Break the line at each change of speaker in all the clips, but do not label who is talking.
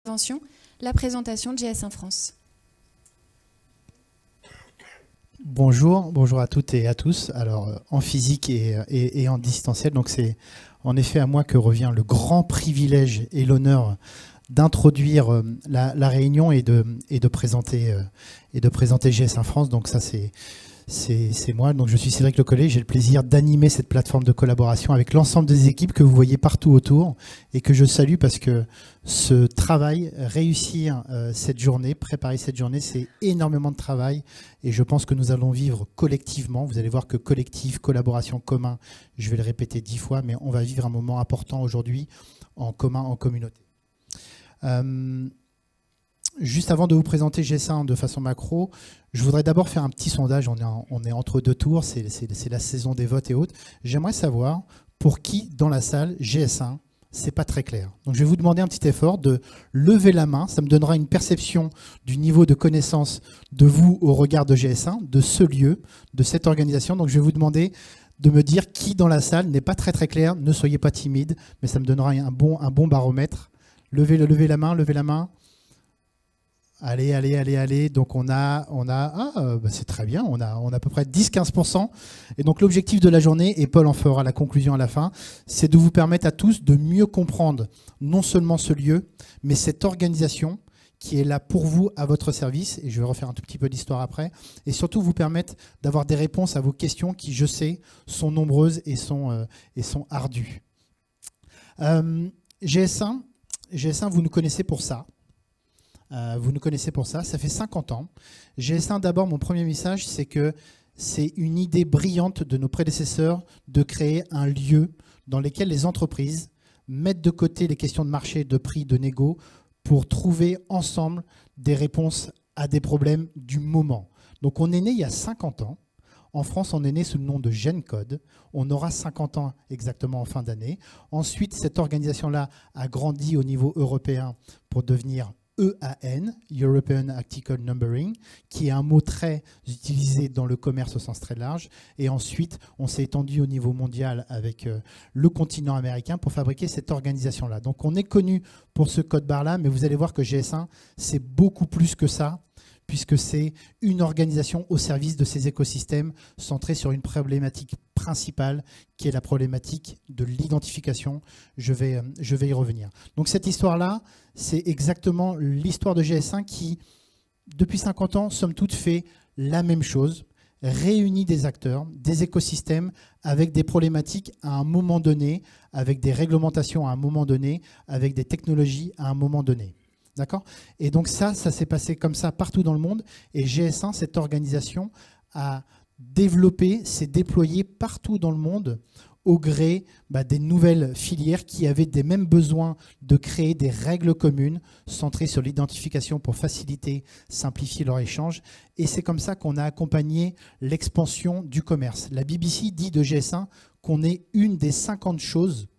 intervention, la présentation de GS1 France.
Bonjour à toutes et à tous. Alors, en physique et en distanciel, donc c'est en effet à moi que revient le grand privilège et l'honneur d'introduire la réunion et de présenter GS1 France. Donc ça, c'est moi. Donc je suis Cédric Lecollet. J'ai le plaisir d'animer cette plateforme de collaboration avec l'ensemble des équipes que vous voyez partout autour et que je salue parce que ce travail, réussir cette journée, préparer cette journée, c'est énormément de travail et je pense que nous allons vivre collectivement. Vous allez voir que collectif, collaboration, commun, je vais le répéter 10 fois, mais on va vivre un moment important aujourd'hui en commun, en communauté. Juste avant de vous présenter GS1 de façon macro, je voudrais d'abord faire un petit sondage. On est entre deux tours, c'est la saison des votes et autres. J'aimerais savoir pour qui dans la salle GS1, c'est pas très clair. Donc je vais vous demander un petit effort de lever la main. Ça me donnera une perception du niveau de connaissance de vous au regard de GS1, de ce lieu, de cette organisation. Donc je vais vous demander de me dire qui dans la salle n'est pas très très clair. Ne soyez pas timide, mais ça me donnera un bon baromètre. Levez la main. Allez. Donc c'est très bien, on a à peu près 10-15%. Et donc l'objectif de la journée, et Paul en fera la conclusion à la fin, c'est de vous permettre à tous de mieux comprendre non seulement ce lieu, mais cette organisation qui est là pour vous, à votre service, et je vais refaire un tout petit peu d'histoire après, et surtout vous permettre d'avoir des réponses à vos questions qui, je sais, sont nombreuses et sont ardues. GS1, vous nous connaissez pour ça. Ça fait 50 ans. GS1, d'abord, mon premier message, c'est que c'est une idée brillante de nos prédécesseurs de créer un lieu dans lequel les entreprises mettent de côté les questions de marché, de prix, de négo, pour trouver ensemble des réponses à des problèmes du moment. Donc on est né il y a 50 ans. En France, on est né sous le nom de GenCode. On aura 50 ans exactement en fin d'année. Ensuite, cette organisation-là a grandi au niveau européen pour devenir EAN, European Article Numbering, qui est un mot très utilisé dans le commerce au sens très large. Et ensuite, on s'est étendu au niveau mondial avec le continent américain pour fabriquer cette organisation-là. Donc, on est connu pour ce code-barre-là, mais vous allez voir que GS1, c'est beaucoup plus que ça, puisque c'est une organisation au service de ces écosystèmes centrée sur une problématique principale qui est la problématique de l'identification. Je vais y revenir. Donc cette histoire-là, c'est exactement l'histoire de GS1 qui, depuis 50 ans, somme toute, fait la même chose, réunit des acteurs, des écosystèmes avec des problématiques à un moment donné, avec des réglementations à un moment donné, avec des technologies à un moment donné. D'accord ? Et donc ça s'est passé comme ça partout dans le monde. Et GS1, cette organisation, a développé, s'est déployée partout dans le monde au gré des nouvelles filières qui avaient des mêmes besoins de créer des règles communes centrées sur l'identification pour faciliter, simplifier leur échange. Et c'est comme ça qu'on a accompagné l'expansion du commerce. La BBC dit de GS1 qu'on est une des 50 choses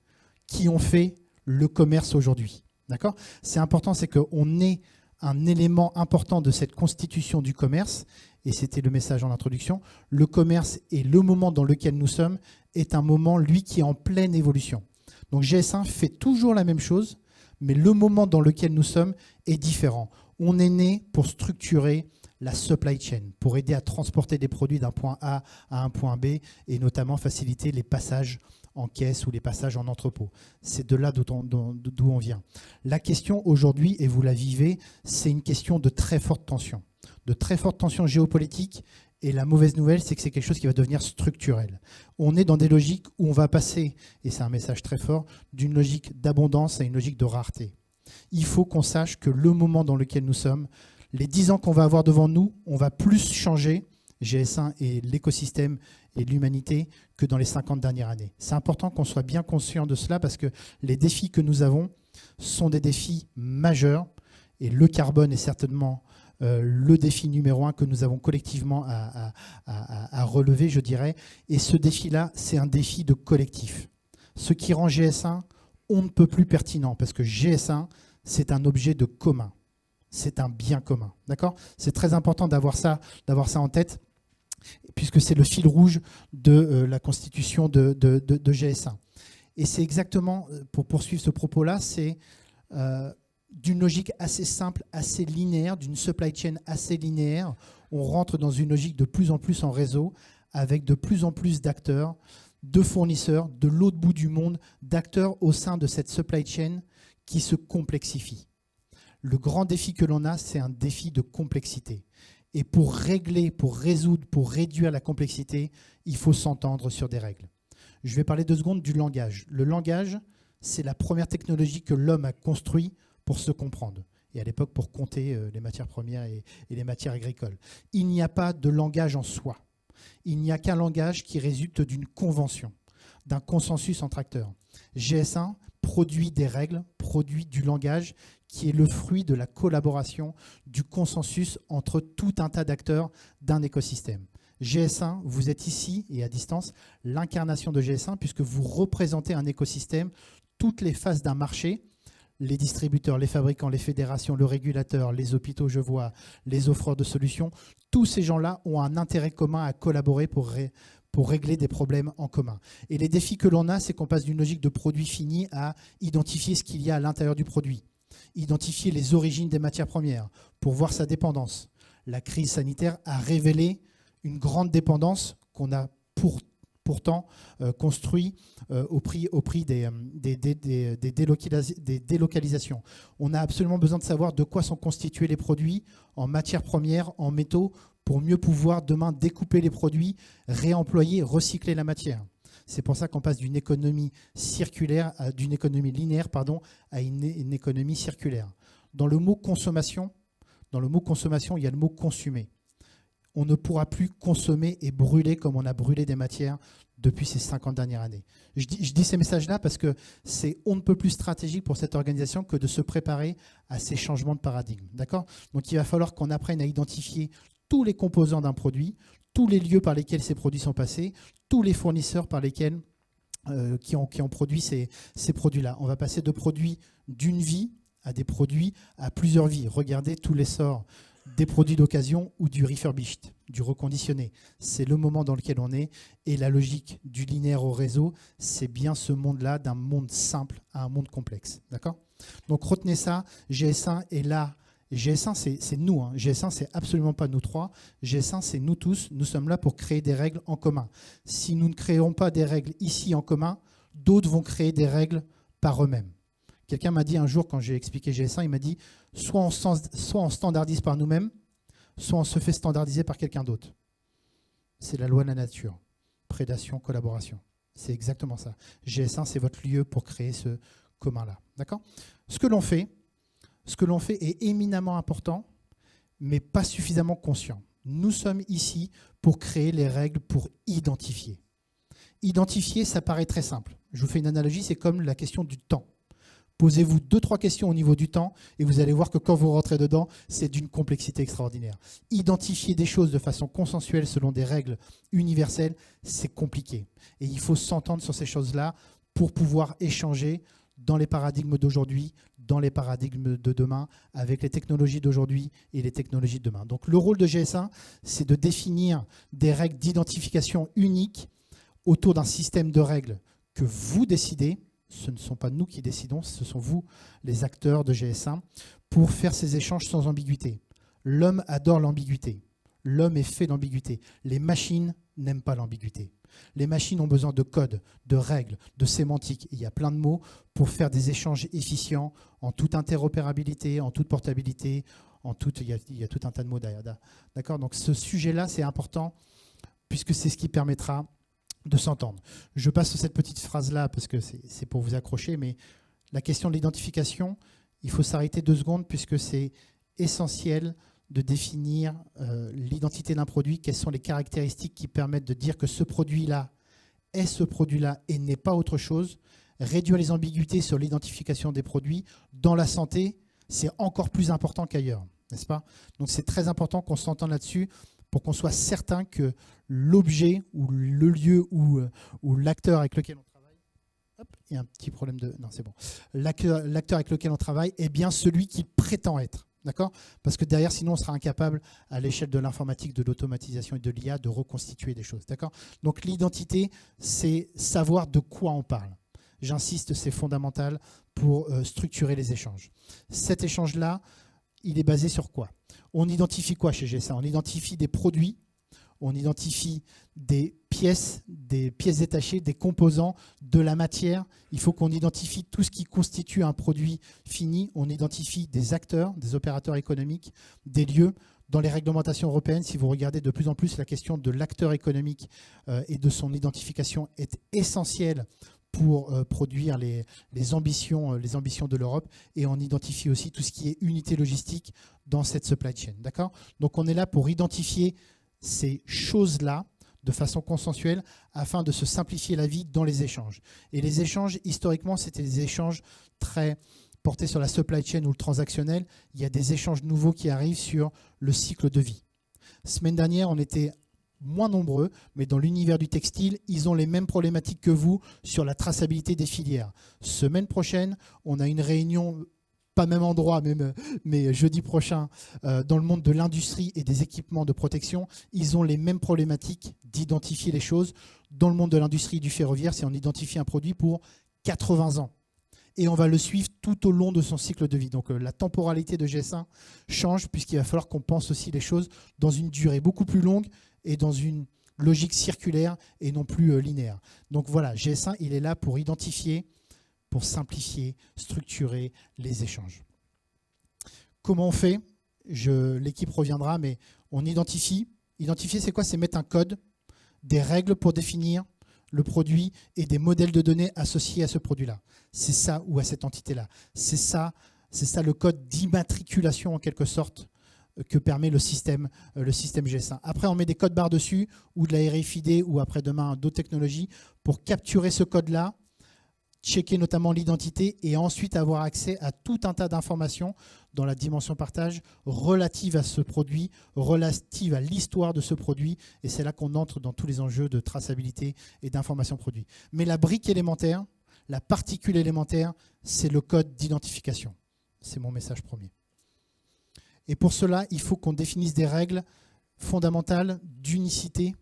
qui ont fait le commerce aujourd'hui. D'accord ? C'est important, c'est qu'on est un élément important de cette constitution du commerce, et c'était le message en introduction. Le commerce et le moment dans lequel nous sommes est un moment, lui, qui est en pleine évolution. Donc GS1 fait toujours la même chose, mais le moment dans lequel nous sommes est différent. On est né pour structurer la supply chain, pour aider à transporter des produits d'un point A à un point B, et notamment faciliter les passages en caisse ou les passages en entrepôt. C'est de là d'où on vient. La question aujourd'hui, et vous la vivez, c'est une question de très forte tension géopolitique. Et la mauvaise nouvelle, c'est que c'est quelque chose qui va devenir structurel. On est dans des logiques où on va passer, et c'est un message très fort, d'une logique d'abondance à une logique de rareté. Il faut qu'on sache que le moment dans lequel nous sommes, les 10 ans qu'on va avoir devant nous, on va plus changer, GS1 et l'écosystème et l'humanité, que dans les 50 dernières années. C'est important qu'on soit bien conscient de cela parce que les défis que nous avons sont des défis majeurs et le carbone est certainement le défi numéro 1 que nous avons collectivement à relever, je dirais. Et ce défi-là, c'est un défi de collectif. Ce qui rend GS1 on ne peut plus pertinent parce que GS1, c'est un objet de commun. C'est un bien commun. D'accord ? C'est très important d'avoir ça en tête, puisque c'est le fil rouge de la constitution de GS1. Et c'est exactement, pour poursuivre ce propos-là, c'est d'une logique assez simple, assez linéaire, d'une supply chain assez linéaire, on rentre dans une logique de plus en plus en réseau, avec de plus en plus d'acteurs, de fournisseurs, de l'autre bout du monde, d'acteurs au sein de cette supply chain qui se complexifie. Le grand défi que l'on a, c'est un défi de complexité. Et pour régler, pour résoudre, pour réduire la complexité, il faut s'entendre sur des règles. Je vais parler 2 secondes du langage. Le langage, c'est la première technologie que l'homme a construite pour se comprendre. Et à l'époque, pour compter les matières premières et les matières agricoles. Il n'y a pas de langage en soi. Il n'y a qu'un langage qui résulte d'une convention, d'un consensus entre acteurs. GS1 produit des règles, produit du langage qui est le fruit de la collaboration, du consensus entre tout un tas d'acteurs d'un écosystème. GS1, vous êtes ici et à distance l'incarnation de GS1 puisque vous représentez un écosystème, toutes les phases d'un marché, les distributeurs, les fabricants, les fédérations, le régulateur, les hôpitaux, je vois, les offreurs de solutions, tous ces gens-là ont un intérêt commun à collaborer pour régler des problèmes en commun. Et les défis que l'on a, c'est qu'on passe d'une logique de produit fini à identifier ce qu'il y a à l'intérieur du produit, identifier les origines des matières premières pour voir sa dépendance. La crise sanitaire a révélé une grande dépendance qu'on a pourtant construit au prix des délocalisations. On a absolument besoin de savoir de quoi sont constitués les produits en matières premières, en métaux, pour mieux pouvoir demain découper les produits, réemployer, recycler la matière. C'est pour ça qu'on passe d'une économie circulaire, d'une économie linéaire, à une économie circulaire. Dans le mot consommation, il y a le mot consumer. On ne pourra plus consommer et brûler comme on a brûlé des matières depuis ces 50 dernières années. Je dis ces messages-là parce que c'est on ne peut plus stratégique pour cette organisation que de se préparer à ces changements de paradigme. D'accord ? Donc il va falloir qu'on apprenne à identifier tous les composants d'un produit, tous les lieux par lesquels ces produits sont passés, tous les fournisseurs par lesquels, qui ont produit ces produits-là. On va passer de produits d'une vie à des produits à plusieurs vies. Regardez tout l'essor des produits d'occasion ou du refurbished, du reconditionné. C'est le moment dans lequel on est. Et la logique du linéaire au réseau, c'est bien ce monde-là, d'un monde simple à un monde complexe. D'accord ? Donc retenez ça, GS1 est là. GS1, c'est nous. Hein. GS1, c'est absolument pas nous trois. GS1, c'est nous tous. Nous sommes là pour créer des règles en commun. Si nous ne créons pas des règles ici en commun, d'autres vont créer des règles par eux-mêmes. Quelqu'un m'a dit un jour, quand j'ai expliqué GS1, il m'a dit soit on standardise par nous-mêmes, soit on se fait standardiser par quelqu'un d'autre. C'est la loi de la nature. Prédation, collaboration. C'est exactement ça. GS1, c'est votre lieu pour créer ce commun-là. D'accord ? Ce que l'on fait est éminemment important, mais pas suffisamment conscient. Nous sommes ici pour créer les règles pour identifier. Identifier, ça paraît très simple. Je vous fais une analogie, c'est comme la question du temps. Posez-vous 2-3 questions au niveau du temps et vous allez voir que quand vous rentrez dedans, c'est d'une complexité extraordinaire. Identifier des choses de façon consensuelle selon des règles universelles, c'est compliqué. Et il faut s'entendre sur ces choses-là pour pouvoir échanger dans les paradigmes d'aujourd'hui, dans les paradigmes de demain, avec les technologies d'aujourd'hui et les technologies de demain. Donc le rôle de GS1, c'est de définir des règles d'identification uniques autour d'un système de règles que vous décidez. Ce ne sont pas nous qui décidons, ce sont vous, les acteurs de GS1, pour faire ces échanges sans ambiguïté. L'homme adore l'ambiguïté. L'homme est fait d'ambiguïté. Les machines n'aiment pas l'ambiguïté. Les machines ont besoin de codes, de règles, de sémantique. Il y a plein de mots pour faire des échanges efficients en toute interopérabilité, en toute portabilité, il y a tout un tas de mots derrière. D'accord ? Donc ce sujet-là, c'est important puisque c'est ce qui permettra de s'entendre. Je passe sur cette petite phrase-là parce que c'est pour vous accrocher, mais la question de l'identification, il faut s'arrêter 2 secondes puisque c'est essentiel de définir l'identité d'un produit, quelles sont les caractéristiques qui permettent de dire que ce produit-là est ce produit-là et n'est pas autre chose. Réduire les ambiguïtés sur l'identification des produits dans la santé, c'est encore plus important qu'ailleurs, n'est-ce pas? Donc c'est très important qu'on s'entende là-dessus pour qu'on soit certain que l'objet ou le lieu ou l'acteur avec lequel on travaille, hop, il y a un petit problème de... Non, c'est bon. L'acteur avec lequel on travaille est bien celui qu'il prétend être. D'accord ? Parce que derrière, sinon, on sera incapable, à l'échelle de l'informatique, de l'automatisation et de l'IA, de reconstituer des choses. D'accord ? Donc l'identité, c'est savoir de quoi on parle. j'insiste, c'est fondamental pour structurer les échanges. Cet échange-là, il est basé sur quoi? On identifie quoi chez GS1? On identifie des produits, on identifie des pièces détachées, des composants, de la matière. Il faut qu'on identifie tout ce qui constitue un produit fini. On identifie des acteurs, des opérateurs économiques, des lieux. Dans les réglementations européennes, si vous regardez de plus en plus, la question de l'acteur économique et de son identification est essentielle pour produire les ambitions de l'Europe, et on identifie aussi tout ce qui est unité logistique dans cette supply chain. D'accord ? Donc on est là pour identifier ces choses-là de façon consensuelle afin de se simplifier la vie dans les échanges. Et les échanges, historiquement, c'était des échanges très portés sur la supply chain ou le transactionnel. Il y a des échanges nouveaux qui arrivent sur le cycle de vie. Semaine dernière, on était moins nombreux, mais dans l'univers du textile, ils ont les mêmes problématiques que vous sur la traçabilité des filières. Semaine prochaine, on a une réunion, pas même endroit, mais jeudi prochain, dans le monde de l'industrie et des équipements de protection. Ils ont les mêmes problématiques d'identifier les choses. Dans le monde de l'industrie et du ferroviaire, c'est on identifie un produit pour 80 ans. Et on va le suivre tout au long de son cycle de vie. Donc la temporalité de GS1 change, puisqu'il va falloir qu'on pense aussi les choses dans une durée beaucoup plus longue et dans une logique circulaire et non plus linéaire. Donc voilà, GS1, il est là pour identifier, pour simplifier, structurer les échanges. Comment on fait? L'équipe reviendra, mais on identifie. Identifier, c'est quoi? C'est mettre un code, des règles pour définir le produit et des modèles de données associés à ce produit-là. C'est ça, ou à cette entité-là. C'est ça le code d'immatriculation en quelque sorte que permet le système GS1. Après, on met des codes barres dessus, ou de la RFID, ou après-demain d'autres technologies, pour capturer ce code-là, checker notamment l'identité et ensuite avoir accès à tout un tas d'informations dans la dimension partage relative à ce produit, relative à l'histoire de ce produit, et c'est là qu'on entre dans tous les enjeux de traçabilité et d'information produit. Mais la brique élémentaire, la particule élémentaire, c'est le code d'identification. C'est mon message premier. Et pour cela, il faut qu'on définisse des règles fondamentales d'unicité.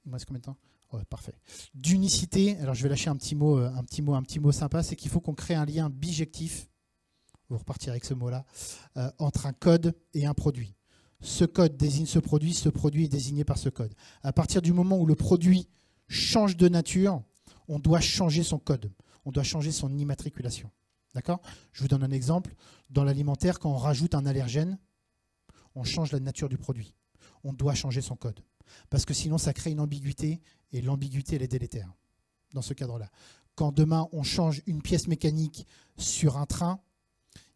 Il me reste combien de temps ? Ouais, parfait. D'unicité, alors je vais lâcher un petit mot sympa, c'est qu'il faut qu'on crée un lien bijectif, vous repartirez avec ce mot-là, entre un code et un produit. Ce code désigne ce produit est désigné par ce code. À partir du moment où le produit change de nature, on doit changer son code, on doit changer son immatriculation. D'accord ? Je vous donne un exemple. Dans l'alimentaire, quand on rajoute un allergène, on change la nature du produit. On doit changer son code. Parce que sinon, ça crée une ambiguïté, et l'ambiguïté, elle est délétère dans ce cadre-là. Quand demain, on change une pièce mécanique sur un train,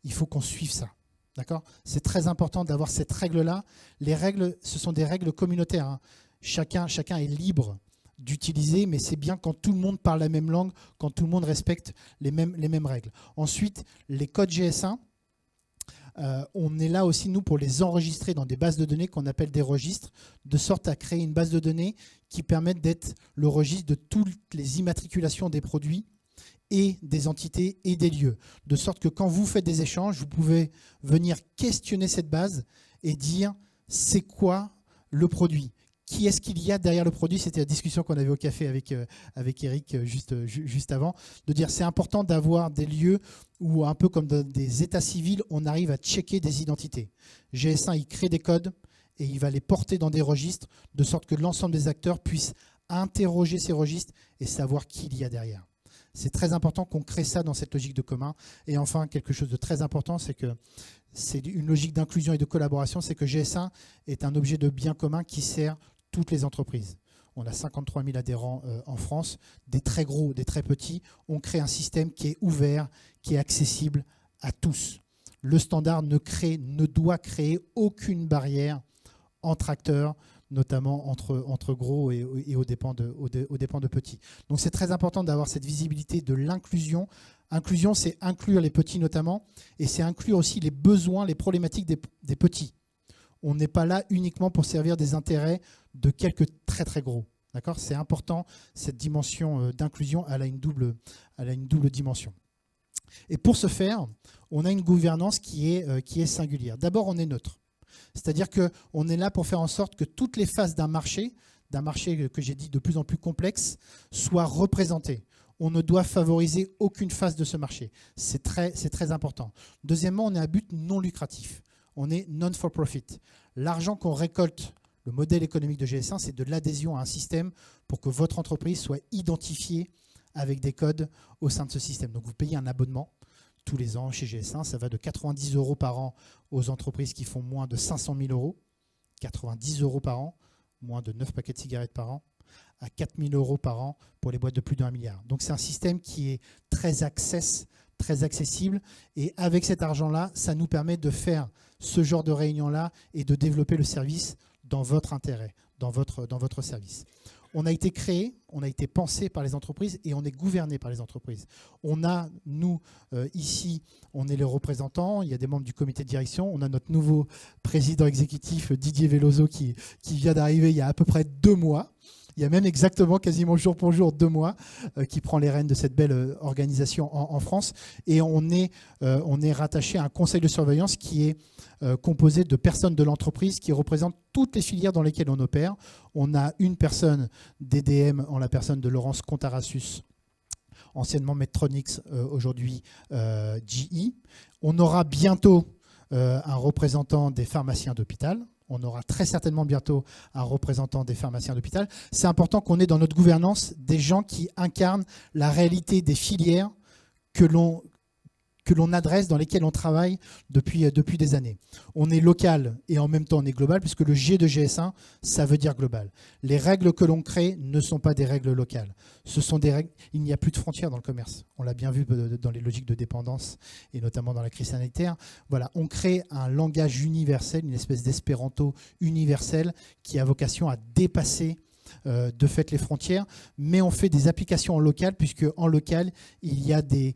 il faut qu'on suive ça. D'accord ? C'est très important d'avoir cette règle-là. Les règles, ce sont des règles communautaires, hein. Chacun est libre d'utiliser, mais c'est bien quand tout le monde parle la même langue, quand tout le monde respecte les mêmes règles. Ensuite, les codes GS1, on est là aussi, nous, pour les enregistrer dans des bases de données qu'on appelle des registres, de sorte à créer une base de données qui permette d'être le registre de toutes les immatriculations des produits et des entités et des lieux. De sorte que quand vous faites des échanges, vous pouvez venir questionner cette base et dire c'est quoi le produit ? Qui est-ce qu'il y a derrière le produit? C'était la discussion qu'on avait au café avec Eric juste avant, de dire c'est important d'avoir des lieux où, un peu comme dans des états civils, on arrive à checker des identités. GS1, il crée des codes et il va les porter dans des registres, de sorte que l'ensemble des acteurs puissent interroger ces registres et savoir qui il y a derrière. C'est très important qu'on crée ça dans cette logique de commun. Et enfin, quelque chose de très important, c'est que c'est une logique d'inclusion et de collaboration, c'est que GS1 est un objet de bien commun qui sert toutes les entreprises. On a 53 000 adhérents en France, des très gros, des très petits. On crée un système qui est ouvert, qui est accessible à tous. Le standard ne doit créer aucune barrière entre acteurs, notamment entre gros et aux dépens de petits. Donc c'est très important d'avoir cette visibilité de l'inclusion. Inclusion, c'est inclure les petits notamment, et c'est inclure aussi les besoins, les problématiques des petits. On n'est pas là uniquement pour servir des intérêts de quelques très très gros. D'accord ? C'est important, cette dimension d'inclusion, elle a une double dimension. Et pour ce faire, on a une gouvernance qui est singulière. D'abord, on est neutre. C'est-à-dire qu'on est là pour faire en sorte que toutes les phases d'un marché que j'ai dit de plus en plus complexe, soient représentées. On ne doit favoriser aucune phase de ce marché. C'est très important. Deuxièmement, on est à but non lucratif. On est non-for-profit. L'argent qu'on récolte, le modèle économique de GS1, c'est de l'adhésion à un système pour que votre entreprise soit identifiée avec des codes au sein de ce système. Donc vous payez un abonnement tous les ans chez GS1. Ça va de 90 € par an aux entreprises qui font moins de 500 000 €, 90 € par an, moins de 9 paquets de cigarettes par an, à 4 000 € par an pour les boîtes de plus d'1 milliard. Donc c'est un système qui est très accessible. Et avec cet argent-là, ça nous permet de faire ce genre de réunion-là et de développer le service dans votre intérêt, dans votre service. On a été créé, on a été pensé par les entreprises et on est gouverné par les entreprises. On a, nous, ici, on est les représentants, il y a des membres du comité de direction, on a notre nouveau président exécutif, Didier Veloso, qui vient d'arriver il y a à peu près 2 mois. Il y a même exactement, quasiment jour pour jour, 2 mois, qui prend les rênes de cette belle organisation en France. Et on est rattaché à un conseil de surveillance qui est composé de personnes de l'entreprise qui représentent toutes les filières dans lesquelles on opère. On a une personne DDM en la personne de Laurence Contarassus, anciennement Medtronics, aujourd'hui GE. On aura bientôt un représentant des pharmaciens d'hôpital. On aura très certainement bientôt un représentant des pharmaciens d'hôpital. C'est important qu'on ait dans notre gouvernance des gens qui incarnent la réalité des filières que l'on adresse, dans lesquelles on travaille depuis des années. On est local et en même temps on est global, puisque le G de GS1, ça veut dire global. Les règles que l'on crée ne sont pas des règles locales. Ce sont des règles. Il n'y a plus de frontières dans le commerce. On l'a bien vu dans les logiques de dépendance et notamment dans la crise sanitaire. Voilà, on crée un langage universel, une espèce d'espéranto universel qui a vocation à dépasser de fait les frontières, mais on fait des applications en local, puisque en local, il y a des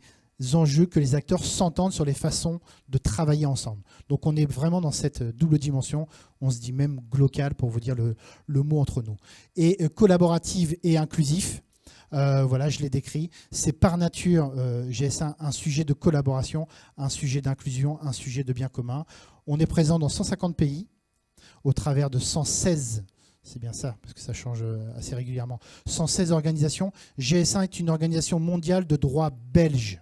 enjeux que les acteurs s'entendent sur les façons de travailler ensemble. Donc on est vraiment dans cette double dimension, on se dit même local pour vous dire le mot entre nous. Et collaborative et inclusif, voilà, je l'ai décrit, c'est par nature, GS1, un sujet de collaboration, un sujet d'inclusion, un sujet de bien commun. On est présent dans 150 pays, au travers de 116, c'est bien ça, parce que ça change assez régulièrement, 116 organisations. GS1 est une organisation mondiale de droit belge.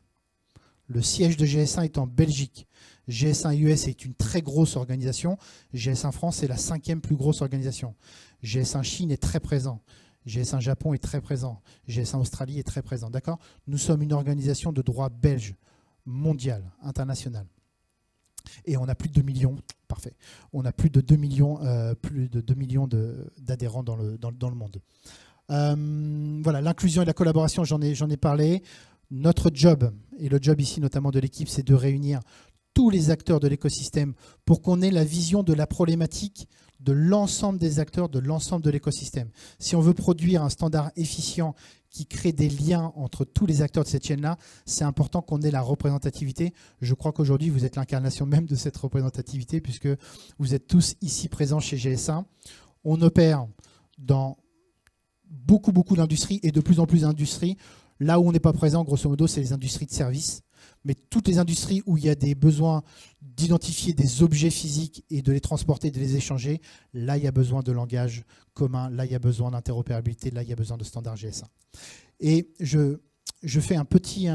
Le siège de GS1 est en Belgique. GS1 US est une très grosse organisation. GS1 France est la 5e plus grosse organisation. GS1 Chine est très présent. GS1 Japon est très présent. GS1 Australie est très présent. D'accord ? Nous sommes une organisation de droit belge, mondiale, internationale. Et on a plus de 2 millions, parfait. On a plus de 2 millions, d'adhérents dans le monde. Voilà, l'inclusion et la collaboration, j'en ai parlé. Notre job, et le job ici notamment de l'équipe, c'est de réunir tous les acteurs de l'écosystème pour qu'on ait la vision de la problématique de l'ensemble des acteurs, de l'ensemble de l'écosystème. Si on veut produire un standard efficient qui crée des liens entre tous les acteurs de cette chaîne-là, c'est important qu'on ait la représentativité. Je crois qu'aujourd'hui, vous êtes l'incarnation même de cette représentativité, puisque vous êtes tous ici présents chez GS1. On opère dans beaucoup d'industries et de plus en plus d'industries. Là où on n'est pas présent, grosso modo, c'est les industries de services. Mais toutes les industries où il y a des besoins d'identifier des objets physiques et de les transporter, de les échanger, là, il y a besoin de langage commun, là, il y a besoin d'interopérabilité, là, il y a besoin de standards GS1. Et je fais un petit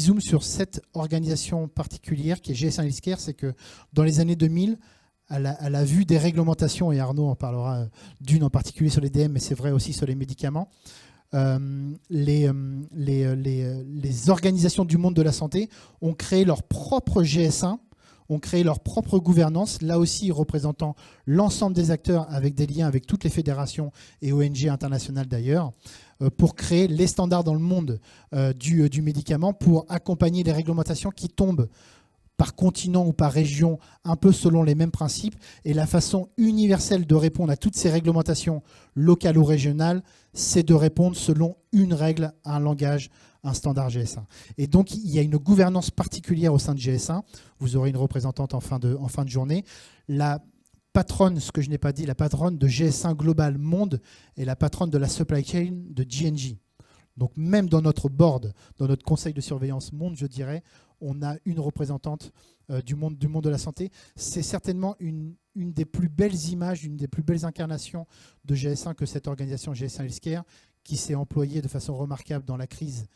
zoom sur cette organisation particulière qui est GS1 Healthcare. C'est que dans les années 2000, à la vue des réglementations, et Arnaud en parlera d'une en particulier sur les DM, mais c'est vrai aussi sur les médicaments, les organisations du monde de la santé ont créé leur propre GS1, ont créé leur propre gouvernance, là aussi représentant l'ensemble des acteurs avec des liens avec toutes les fédérations et ONG internationales d'ailleurs, pour créer les standards dans le monde du médicament, pour accompagner les réglementations qui tombent par continent ou par région, un peu selon les mêmes principes. Et la façon universelle de répondre à toutes ces réglementations locales ou régionales, c'est de répondre selon une règle, un langage, un standard GS1. Et donc, il y a une gouvernance particulière au sein de GS1. Vous aurez une représentante en fin de journée. La patronne, ce que je n'ai pas dit, la patronne de GS1 Global Monde est la patronne de la supply chain de J&J. Donc même dans notre board, dans notre conseil de surveillance monde, je dirais, on a une représentante du monde de la santé. C'est certainement une des plus belles images, une des plus belles incarnations de GS1 que cette organisation GS1 Healthcare, qui s'est employé de façon remarquable dans la crise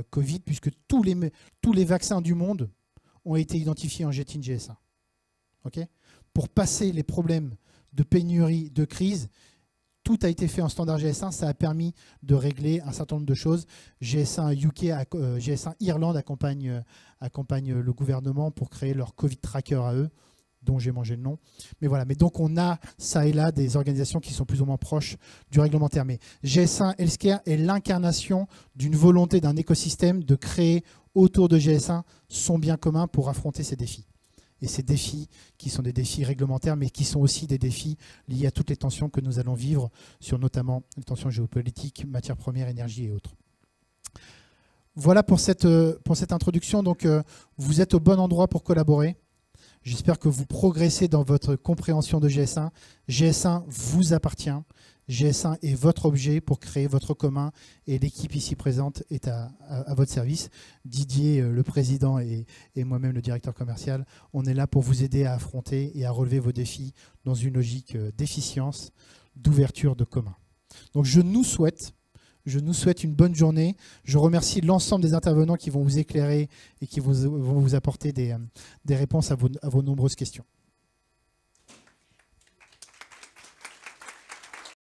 Covid, puisque tous les vaccins du monde ont été identifiés en Getin GS1. Okay, pour passer les problèmes de pénurie, de crise, tout a été fait en standard GS1. Ça a permis de régler un certain nombre de choses. GS1 UK, GS1 Irlande accompagne le gouvernement pour créer leur Covid Tracker à eux, dont j'ai mangé le nom. Mais voilà. Mais donc on a ça et là des organisations qui sont plus ou moins proches du réglementaire. Mais GS1 Healthcare est l'incarnation d'une volonté d'un écosystème de créer autour de GS1 son bien commun pour affronter ces défis. Et ces défis qui sont des défis réglementaires, mais qui sont aussi des défis liés à toutes les tensions que nous allons vivre sur notamment les tensions géopolitiques, matières premières, énergie et autres. Voilà pour cette introduction. Donc, vous êtes au bon endroit pour collaborer. J'espère que vous progressez dans votre compréhension de GS1. GS1 vous appartient. GS1 est votre objet pour créer votre commun et l'équipe ici présente est à votre service. Didier, le président, et moi-même, le directeur commercial, on est là pour vous aider à affronter et à relever vos défis dans une logique d'efficience, d'ouverture de commun. Donc je nous souhaite une bonne journée. Je remercie l'ensemble des intervenants qui vont vous éclairer et qui vont vous apporter des réponses à vos nombreuses questions.